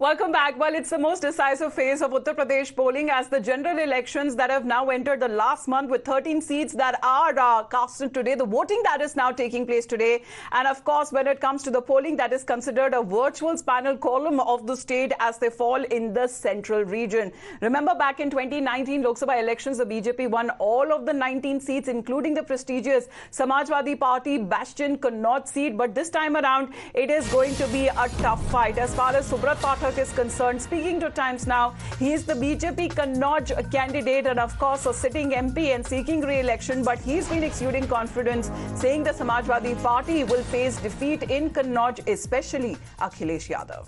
Welcome back. Well, it's the most decisive phase of Uttar Pradesh polling as the general elections that have now entered the last month with 13 seats that are casted today. The voting that is now taking place today. And of course, when it comes to the polling, that is considered a virtual spinal column of the state as they fall in the central region. Remember, back in 2019 Lok Sabha elections, the BJP won all of the 19 seats, including the prestigious Samajwadi Party Bastion Connaught seat. But this time around, it is going to be a tough fight. As far as Subrat Pathak is concerned, speaking to Times Now, he is the BJP Connaught candidate and of course a sitting MP and seeking re-election, but he's been exuding confidence, saying the Samajwadi Party will face defeat in Connaught, especially Akhilesh Yadav.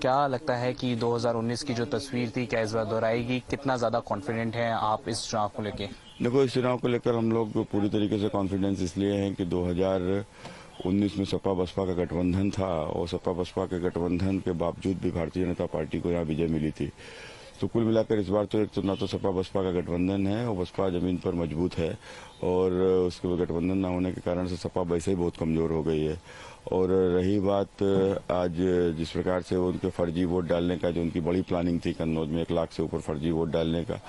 क्या लगता है कि 2019 की जो तस्वीर थी क्या इस बार दोहराएगी? कितना ज्यादा कॉन्फिडेंट हैं आप इस चुनाव को लेके? देखो, इस चुनाव को लेकर हम लोग पूरी तरीके से कॉन्फिडेंस इसलिए हैं कि 2019 में सपा बसपा का गठबंधन था और सपा बसपा के गठबंधन के बावजूद भी भारतीय जनता पार्टी को यहाँ विजय मिली थी। तो कुल मिलाकर इस बार तो एक तो ना तो सपा बसपा का गठबंधन है और बसपा जमीन पर मजबूत है और उसके गठबंधन ना होने के कारण से सपा वैसे ही बहुत कमजोर हो गई है। और रही बात आज जिस प्रकार से उनके फर्जी वोट डालने का, जो उनकी बड़ी प्लानिंग थी कन्नौज में 1 लाख से ऊपर फर्जी वोट डालने का,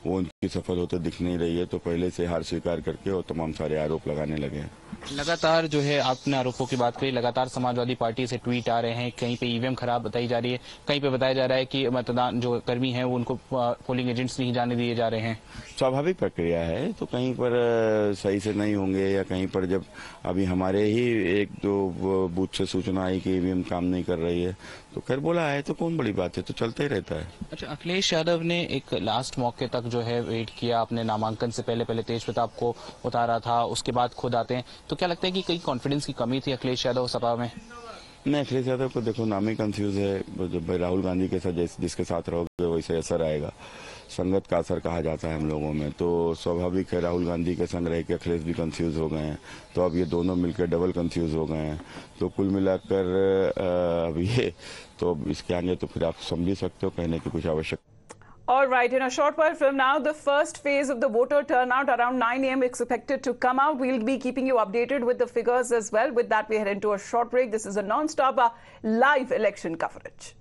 वो उनकी सफल होते दिख नहीं रही है। तो पहले से हार स्वीकार करके और तमाम सारे आरोप लगाने लगे हैं। लगातार जो है आपने आरोपों की बात करी, लगातार समाजवादी पार्टी से ट्वीट आ रहे हैं, कहीं पे ईवीएम खराब बताई जा रही है, कहीं पे बताया जा रहा है कि मतदान जो कर्मी हैं वो उनको पोलिंग एजेंट्स नहीं जाने दिए जा रहे हैं। स्वाभाविक प्रक्रिया है, तो कहीं पर सही से नहीं होंगे या कहीं पर जब अभी हमारे ही 1-2 बूथ से सूचना आई कि ईवीएम काम नहीं कर रही है तो खैर बोला है तो कौन बड़ी बात है, तो चलता ही रहता है। अच्छा, अखिलेश यादव ने एक लास्ट मौके तक जो है वेट किया, अपने नामांकन से पहले तेज प्रताप को उतारा था, उसके बाद खुद आते हैं, तो क्या लगता है कि कहीं कॉन्फिडेंस की कमी थी अखिलेश यादव सपा में? नहीं, अखिलेश यादव को देखो नाम ही कंफ्यूज है। जब भाई राहुल गांधी के साथ जिसके साथ रहोगे वैसे असर आएगा, संगत का असर कहा जाता है हम लोगों में। तो स्वाभाविक है राहुल गांधी के संग रह के अखिलेश भी कंफ्यूज हो गए हैं, तो अब ये दोनों मिलकर डबल कंफ्यूज हो गए हैं। तो कुल मिलाकर अब ये तो इसके आगे तो फिर आप समझ सकते हो, कहने की कुछ आवश्यकता। All right, in a short while from now, the first phase of the voter turnout around 9 a.m. expected to come out. We'll be keeping you updated with the figures as well. With that, we head into a short break. This is a non-stop live election coverage.